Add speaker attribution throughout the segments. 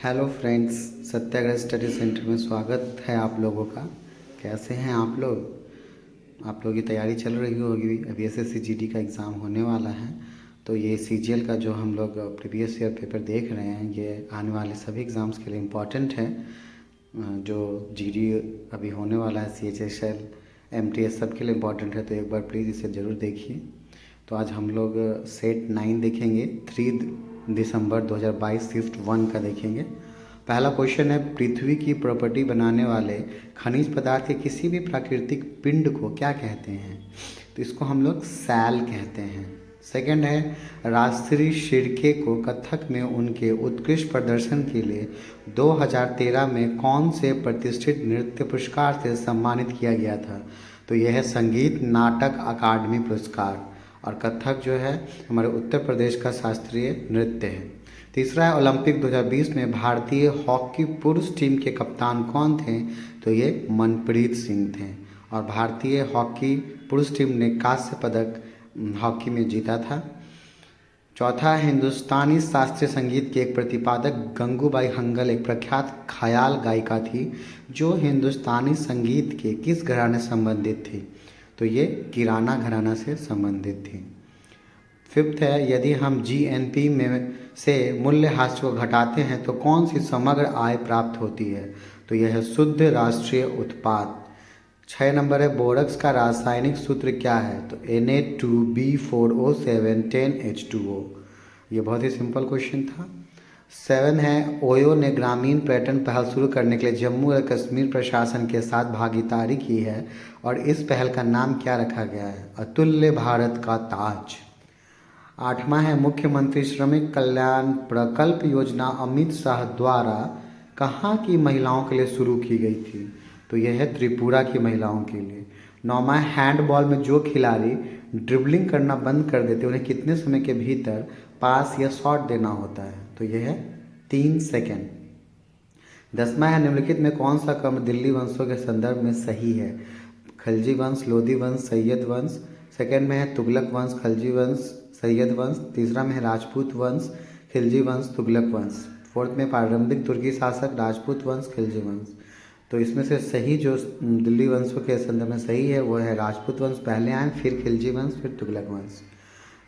Speaker 1: Hello friends, सत्याग्रह study centre में स्वागत है आप लोगों का। कैसे हैं आप लोग? आप लोगों की तैयारी चल रही होगी। अभी एसएससी जीडी का एग्ज़ाम होने वाला है, तो ये सीजीएल का जो हम लोग प्रीवियस ईयर पेपर देख रहे हैं, ये आने वाले सभी एग्ज़ाम्स के लिए इम्पॉर्टेंट है। जो जीडी अभी होने वाला है, सीएचएसएल, एमटीएस, सब के लिए इम्पॉर्टेंट है, तो एक बार प्लीज़ इसे ज़रूर देखिए। तो आज हम लोग सेट 9 देखेंगे, 3 दिसंबर 2022 शिफ्ट 1 का देखेंगे। पहला क्वेश्चन है, पृथ्वी की प्रॉपर्टी बनाने वाले खनिज पदार्थ के किसी भी प्राकृतिक पिंड को क्या कहते हैं? तो इसको हम लोग सैल कहते हैं। सेकंड है, राजश्री शिर्के को कथक में उनके उत्कृष्ट प्रदर्शन के लिए 2013 में कौन से प्रतिष्ठित नृत्य पुरस्कार से सम्मानित किया गया था? तो यह है संगीत नाटक अकादमी पुरस्कार। और कथक जो है हमारे उत्तर प्रदेश का शास्त्रीय नृत्य है। तीसरा है, ओलंपिक 2020 में भारतीय हॉकी पुरुष टीम के कप्तान कौन थे? तो ये मनप्रीत सिंह थे। और भारतीय हॉकी पुरुष टीम ने कांस्य पदक हॉकी में जीता था। चौथा है, हिंदुस्तानी शास्त्रीय संगीत के एक प्रतिपादक गंगूबाई हंगल एक प्रख्यात ख्याल गायिका थी जो हिंदुस्तानी संगीत के किस घराने से संबंधित थी? तो ये किराना घराना से संबंधित थी। फिफ्थ है, यदि हम जीएनपी में से मूल्यह्रास को घटाते हैं तो कौन सी समग्र आय प्राप्त होती है? तो यह है शुद्ध राष्ट्रीय उत्पाद। 6 नंबर है, बोरक्स का रासायनिक सूत्र क्या है? तो Na2B4O7 10H2O। ये बहुत ही सिंपल क्वेश्चन था। 7 है, ओयो ने ग्रामीण पर्यटन पहल शुरू करने के लिए जम्मू और कश्मीर प्रशासन के साथ भागीदारी की है और इस पहल का नाम क्या रखा गया है? अतुल्य भारत का ताज। 8वां है, मुख्यमंत्री श्रमिक कल्याण प्रकल्प योजना अमित शाह द्वारा कहाँ की महिलाओं के लिए शुरू की गई थी? तो यह है त्रिपुरा की महिलाओं के लिए। 9वां है, हैंडबॉल में जो खिलाड़ी ड्रिबलिंग करना बंद कर देते उन्हें कितने समय के भीतर पास या शॉट देना होता है? तो यह है 3 सेकेंड। 10वां है, निम्नलिखित में कौन सा क्रम दिल्ली वंशों के संदर्भ में सही है? खलजी वंश, लोधी वंश, सैयद वंश। सेकंड में है तुगलक वंश, खलजी वंश, सैयद वंश। तीसरा में है राजपूत वंश, खिलजी वंश, तुगलक वंश। फोर्थ में प्रारंभिक तुर्की शासक, राजपूत वंश, खिलजी वंश। तो इसमें से सही जो दिल्ली वंशों के संदर्भ में सही है वो है राजपूत वंश पहले आए, फिर खिलजी वंश, फिर तुगलक वंश।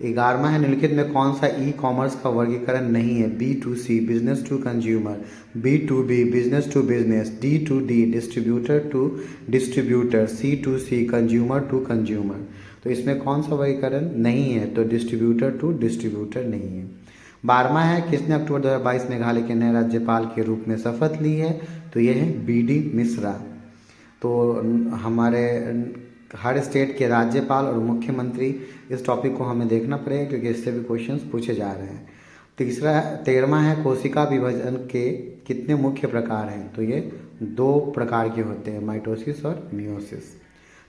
Speaker 1: 11वां है, निम्नलिखित में कौन सा ई कॉमर्स का वर्गीकरण नहीं है? B2C business to consumer, B2B business to business, D2D distributor to distributor, C2C consumer to consumer. तो इसमें कौन सा वर्गीकरण नहीं है? तो डिस्ट्रीब्यूटर टू डिस्ट्रीब्यूटर नहीं है। 12वां है, किसने अक्टूबर 2022 मेघालय के नए राज्यपाल के रूप में शपथ ली है? तो यह है BD मिश्रा। तो हमारे हर स्टेट के राज्यपाल और मुख्यमंत्री, इस टॉपिक को हमें देखना पड़ेगा क्योंकि इससे भी क्वेश्चंस पूछे जा रहे हैं। 13वां है, कोशिका विभाजन के कितने मुख्य प्रकार हैं? तो ये 2 प्रकार के होते हैं, माइटोसिस और मियोसिस।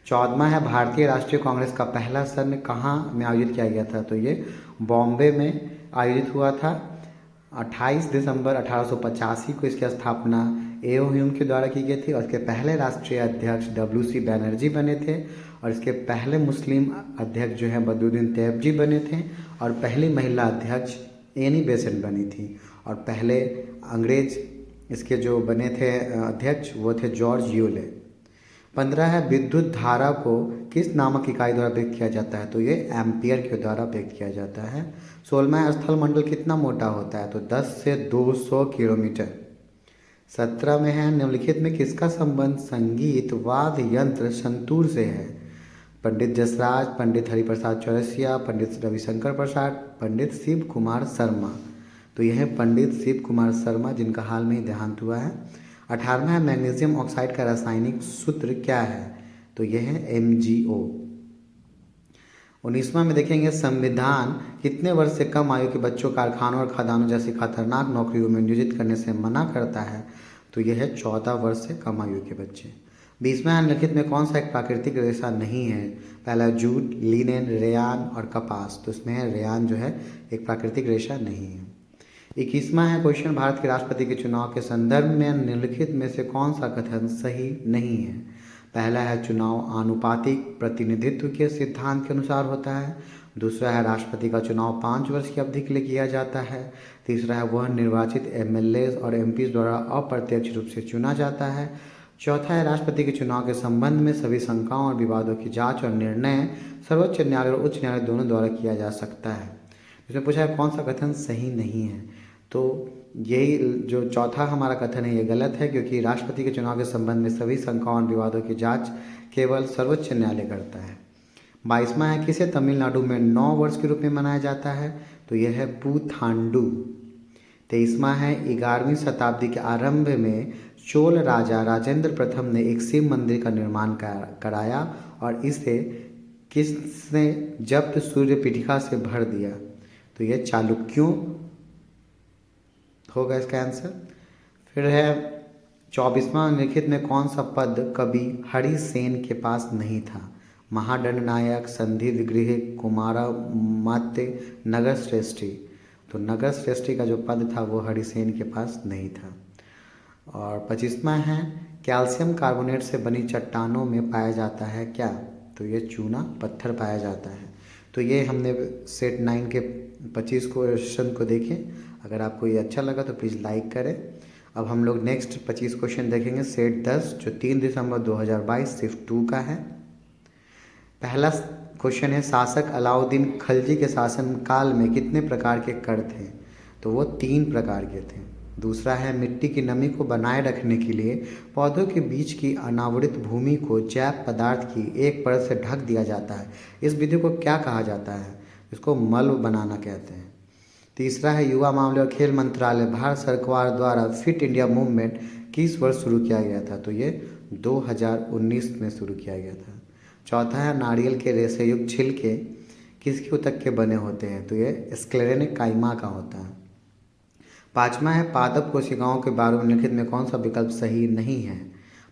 Speaker 1: 14वां है, भारतीय राष्ट्रीय कांग्रेस का पहला सत्र कहाँ में आयोजित किया गया था? तो ये बॉम्बे में आयोजित हुआ था। 28 दिसंबर 1885 को इसकी स्थापना एओ ह्यूम के द्वारा की गई थी और इसके पहले राष्ट्रीय अध्यक्ष WC बैनर्जी बने थे और इसके पहले मुस्लिम अध्यक्ष जो है बदरुद्दीन तैयबजी बने थे और पहली महिला अध्यक्ष एनी बेसेंट बनी थी और पहले अंग्रेज इसके जो बने थे अध्यक्ष वो थे जॉर्ज यूले। 15 है, विद्युत धारा को किस नामक इकाई द्वारा व्यक्त किया जाता है? तो ये एम्पियर के द्वारा व्यक्त किया जाता है। 16वां है, स्थल मंडल कितना मोटा होता है? तो 10 से 200 किलोमीटर। 17 में है, निम्नलिखित में किसका संबंध संगीत वाद्य यंत्र संतूर से है? पंडित जसराज, पंडित हरिप्रसाद चौरसिया, पंडित रविशंकर प्रसाद, पंडित शिव कुमार शर्मा। तो यह है पंडित शिव कुमार शर्मा जिनका हाल में ही देहांत हुआ है। 18वां है, मैग्नीशियम ऑक्साइड का रासायनिक सूत्र क्या है? तो यह है MgO। 19वां में देखेंगे, संविधान कितने वर्ष से कम आयु के बच्चों कारखानों और खदानों जैसी खतरनाक नौकरियों में नियोजित करने से मना करता है? तो यह है 14 वर्ष से कम आयु के बच्चे। 20वां है, निम्नलिखित में कौन सा एक प्राकृतिक रेशा नहीं है? पहला जूट, लिनेन, रेयान और कपास। तो इसमें है रेयान जो है एक प्राकृतिक रेशा नहीं है। 21वां है क्वेश्चन, भारत के राष्ट्रपति के चुनाव के संदर्भ में निम्नलिखित में से कौन सा कथन सही नहीं है? पहला है, चुनाव आनुपातिक प्रतिनिधित्व के सिद्धांत के अनुसार होता है। दूसरा है, राष्ट्रपति का चुनाव 5 वर्ष की अवधि के लिए किया जाता है। तीसरा है वह निर्वाचित एमएलए और एमपी द्वारा अप्रत्यक्ष रूप से चुना जाता है। चौथा है राष्ट्रपति के चुनाव के संबंध में सभी शंकाओं और विवादों की जांच और निर्णय सर्वोच्च न्यायालय और उच्च न्यायालय दोनों द्वारा किया जा सकता है। इसमें पूछा है कौन सा कथन सही नहीं है, तो यही जो चौथा हमारा कथन है ये गलत है, क्योंकि राष्ट्रपति के चुनाव के संबंध में सभी शंकाओं और विवादों की जांच केवल सर्वोच्च न्यायालय करता है। 22वां है किसे तमिलनाडु में 9 वर्ष के रूप में मनाया जाता है, तो यह है पुथांडु। 23वां है 11वीं शताब्दी के आरंभ में चोल राजा राजेंद्र प्रथम ने एक शिव मंदिर का निर्माण कराया और इसे किसने जब्त सूर्य पीठिका से भर दिया, तो यह चालुक्यों होगा इसका आंसर। फिर है 24वां निम्नलिखित में कौन सा पद कवि हरिसेन के पास नहीं था, महादंड नायक, संधि विग्रही, कुमारामात्य, नगर श्रेष्ठी। तो नगर श्रेष्ठी का जो पद था वो हरिसेन के पास नहीं था। और 25वां है कैल्शियम कार्बोनेट से बनी चट्टानों में पाया जाता है क्या, तो ये चूना पत्थर पाया जाता है। तो ये हमने सेट 9 के 25 क्वेश्चन को देखें। अगर आपको ये अच्छा लगा तो प्लीज़ लाइक करें। अब हम लोग नेक्स्ट 25 क्वेश्चन देखेंगे सेट 10 जो 3 दिसंबर 2022 सिर्फ 2 का है। पहला क्वेश्चन है शासक अलाउद्दीन खिलजी के शासनकाल में कितने प्रकार के कर थे, तो वो 3 प्रकार के थे। दूसरा है मिट्टी की नमी को बनाए रखने के लिए पौधों के बीच की अनावृत भूमि को जैव पदार्थ की एक परत से ढक दिया जाता है, इस विधि को क्या कहा जाता है, इसको मल्ब बनाना कहते हैं। तीसरा है युवा मामले और खेल मंत्रालय भारत सरकार द्वारा फिट इंडिया मूवमेंट किस वर्ष शुरू किया गया था, तो ये 2019 में शुरू किया गया था। चौथा है नारियल के रेशे युक्त छिलके किसके ऊतक के बने होते हैं, तो ये स्क्लेरेनिक काइमा का होता है। 5वां है पादप कोशिकाओं के बारे में निम्नलिखित में कौन सा विकल्प सही नहीं है।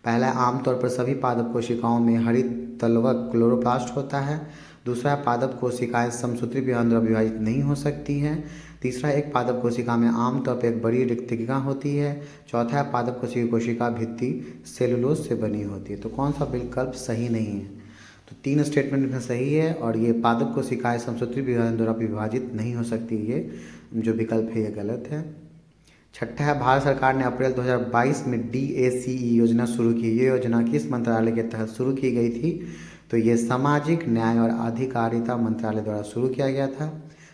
Speaker 1: पहला है आमतौर पर सभी पादप कोशिकाओं में हरित तलवक क्लोरोप्लास्ट होता है। दूसरा है पादप कोशिकाएं समसूत्री विभाजन द्वारा विभाजित नहीं हो सकती हैं। तीसरा एक पादप कोशिका में आमतौर पर एक बड़ी रिक्तिका होती है। चौथा है पादप कोशिका भित्ति सेलुलोज से बनी होती है। तो कौन सा विकल्प सही नहीं है, तो 3 स्टेटमेंट इसमें सही है और ये पादप कोशिकाएं समसूत्री विभाजन द्वारा विभाजित नहीं हो सकती, ये जो विकल्प है ये गलत है। छठा है भारत सरकार ने अप्रैल 2022 में DACE योजना शुरू की, ये योजना किस मंत्रालय के तहत शुरू की गई थी, तो ये सामाजिक न्याय और अधिकारिता मंत्रालय द्वारा शुरू किया गया था।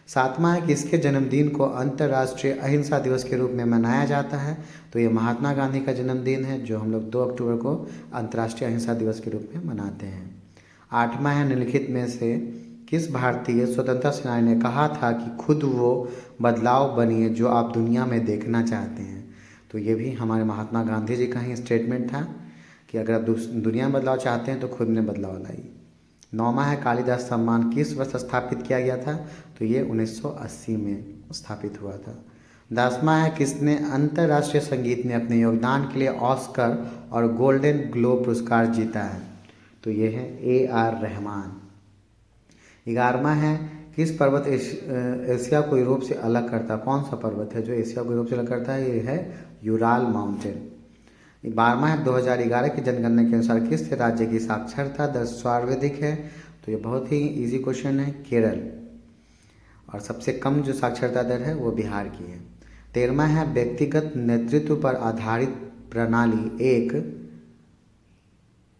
Speaker 1: 7वां है किसके जन्मदिन को अंतर्राष्ट्रीय अहिंसा दिवस के रूप में मनाया जाता है, तो ये महात्मा गांधी का जन्मदिन है जो हम लोग 2 अक्टूबर को अंतर्राष्ट्रीय अहिंसा दिवस के रूप में मनाते हैं। 8वां है निम्नलिखित में से किस भारतीय स्वतंत्रता सेनानी ने कहा था कि खुद वो बदलाव बनिए जो आप दुनिया में देखना चाहते हैं, तो ये भी हमारे महात्मा गांधी जी का ही स्टेटमेंट था कि अगर आप दुनिया में बदलाव चाहते हैं तो खुद में बदलाव लाइए। 9वां है कालिदास सम्मान किस वर्ष स्थापित किया गया था, तो ये 1980 में स्थापित हुआ था। 10वां है किसने अंतर्राष्ट्रीय संगीत में अपने योगदान के लिए ऑस्कर और गोल्डन ग्लोब पुरस्कार जीता है, तो ये है AR रहमान। 11वां है किस पर्वत एशिया को यूरोप से अलग करता है, कौन सा पर्वत है जो एशिया को यूरोप से अलग करता है, ये है यूराल माउंटेन। 12वां है 2011 की जनगणना के अनुसार किस राज्य की साक्षरता दर सर्वाधिक है, तो ये बहुत ही इजी क्वेश्चन है, केरल। और सबसे कम जो साक्षरता दर है वो बिहार की है। 13वां है व्यक्तिगत नेतृत्व पर आधारित प्रणाली एक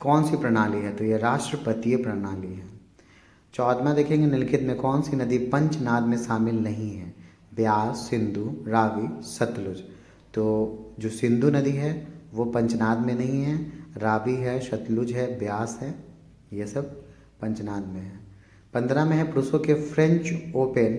Speaker 1: कौन सी प्रणाली है, तो ये राष्ट्रपतीय प्रणाली है। 14वां देखेंगे निम्नलिखित में कौन सी नदी पंचनाद में शामिल नहीं है, ब्यास, सिंधु, रावी, सतलुज। तो जो सिंधु नदी है वो पंचनाद में नहीं है, रावी है, सतलुज है, ब्यास है, ये सब पंचनाद में है। 15 में है पुरुषों के French open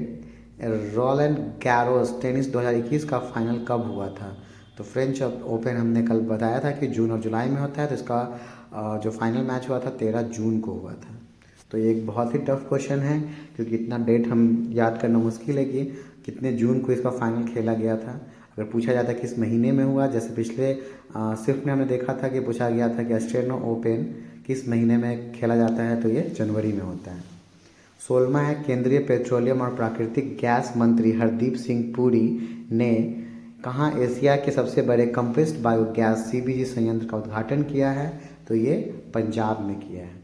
Speaker 1: Rowland Garros tennis 2021 का फाइनल कब हुआ था, तो फ्रेंच ओपन हमने कल बताया था कि जून और जुलाई में होता है, तो इसका जो फाइनल मैच हुआ था 13 जून को हुआ था। तो ये एक बहुत ही टफ क्वेश्चन है क्योंकि इतना डेट हम याद करना मुश्किल है कि कितने जून को इसका फाइनल खेला गया था। अगर पूछा जाता किस महीने में हुआ, जैसे पिछले सिर्फ में हमने देखा था कि पूछा गया था कि ऑस्ट्रेलियन ओपन किस महीने में खेला जाता है, तो ये जनवरी में होता है। 16वां है केंद्रीय पेट्रोलियम और प्राकृतिक गैस मंत्री हरदीप सिंह पुरी ने कहाँ एशिया के सबसे बड़े कंप्रेस्ड बायोगैस CBG संयंत्र का उद्घाटन किया है, तो ये पंजाब में किया है।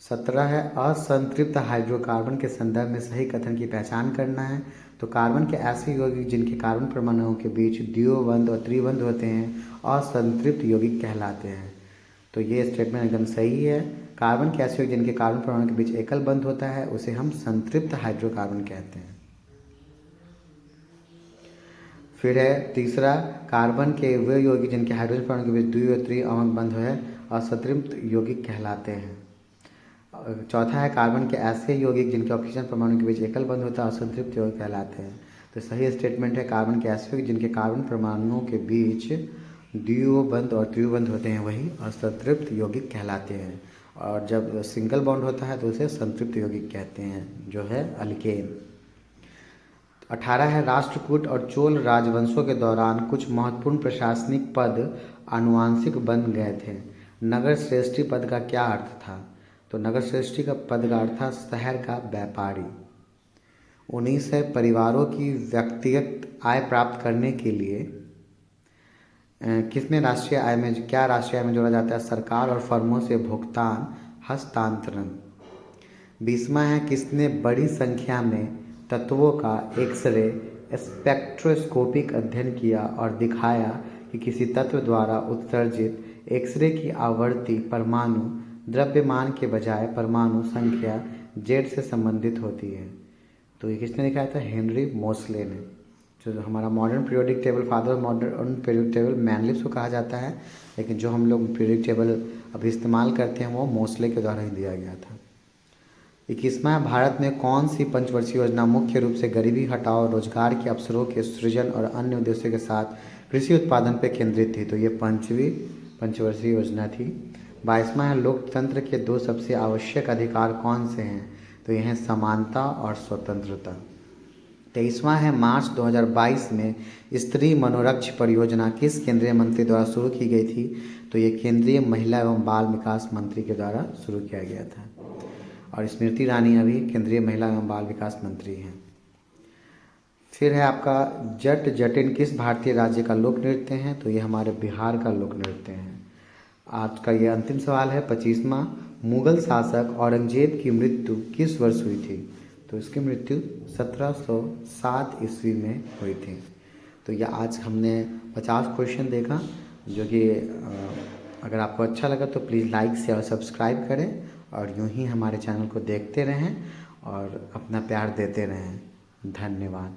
Speaker 1: 17 है असंतृप्त हाइड्रोकार्बन के संदर्भ में सही कथन की पहचान करना है, तो कार्बन के ऐसे यौगिक जिनके कार्बन परमाणुओं के बीच द्विबंध और त्रिबंध होते हैं असंतृप्त यौगिक कहलाते हैं। तो ये स्टेटमेंट एकदम सही है। कार्बन के ऐसे यौगिक जिनके कार्बन परमाणु के बीच एकल बंध होता है उसे हम संतृप्त हाइड्रोकार्बन कहते हैं। फिर है तीसरा, कार्बन के वे यौगिक जिनके हाइड्रोजन परमाणु के बीच द्वि और त्रि बंध है असंतृप्त यौगिक कहलाते हैं। चौथा है, कार्बन के ऐसे यौगिक जिनके ऑक्सीजन परमाणु के बीच एकल बंध होता है असंतृप्त यौगिक कहलाते हैं। तो सही स्टेटमेंट है, कार्बन के ऐसे यौगिक जिनके कार्बन परमाणुओं के बीच द्विबंध और त्रिबंध होते हैं वही असंतृप्त यौगिक कहलाते हैं। और जब सिंगल बॉन्ड होता है तो उसे संतृप्त यौगिक कहते हैं, जो है अल्केन। 18 है, राष्ट्रकूट और चोल राजवंशों के दौरान कुछ महत्वपूर्ण प्रशासनिक पद आनुवांशिक बन गए थे। नगर श्रेष्ठी पद का क्या अर्थ था? तो नगर श्रेष्ठी का पद का अर्थ था शहर का व्यापारी। 19 है, परिवारों की व्यक्तिगत आय प्राप्त करने के लिए किसमें राष्ट्रीय आय में क्या राष्ट्रीय आय में जोड़ा जाता है? सरकार और फर्मों से भुगतान हस्तांतरण। 20वां है, किसने बड़ी संख्या में तत्वों का एक्सरे स्पेक्ट्रोस्कोपिक अध्ययन किया और दिखाया कि किसी तत्व द्वारा उत्सर्जित एक्सरे की आवृत्ति परमाणु द्रव्यमान के बजाय परमाणु संख्या जेड से संबंधित होती है? तो ये किसने दिखाया था? हेनरी मोसले ने। जो हमारा modern periodic table, father of modern periodic table मैनलिप्स को कहा जाता है, लेकिन जो हम लोग पीरियोडिक टेबल अभी इस्तेमाल करते हैं वो मोसले के द्वारा ही दिया गया था। 21वां, भारत में कौन सी पंचवर्षीय योजना मुख्य रूप से गरीबी हटाओ, रोजगार के अवसरों के सृजन और अन्य उद्देश्यों के साथ कृषि उत्पादन पर केंद्रित थी? तो ये पांचवी पंचवर्षीय योजना थी। 22वां है, लोकतंत्र के दो सबसे आवश्यक अधिकार कौन से हैं? तो यह है समानता और स्वतंत्रता। 23वां है, मार्च 2022 में स्त्री मनोरक्ष परियोजना किस केंद्रीय मंत्री द्वारा शुरू की गई थी? तो ये केंद्रीय महिला एवं बाल विकास मंत्री के द्वारा शुरू किया गया था। और स्मृति ईरानी अभी केंद्रीय महिला एवं बाल विकास मंत्री हैं। फिर है आपका जट जटिन किस भारतीय राज्य का लोक नृत्य है? तो ये हमारे बिहार का लोक नृत्य है। आज का ये अंतिम सवाल है 25वां, मुगल शासक औरंगजेब की मृत्यु किस वर्ष हुई थी? तो इसकी मृत्यु 1707 ईस्वी में हुई थी। तो ये आज हमने 50 क्वेश्चन देखा, जो कि अगर आपको अच्छा लगा तो प्लीज़ लाइक शेयर और सब्सक्राइब करें और यूं ही हमारे चैनल को देखते रहें और अपना प्यार देते रहें। धन्यवाद।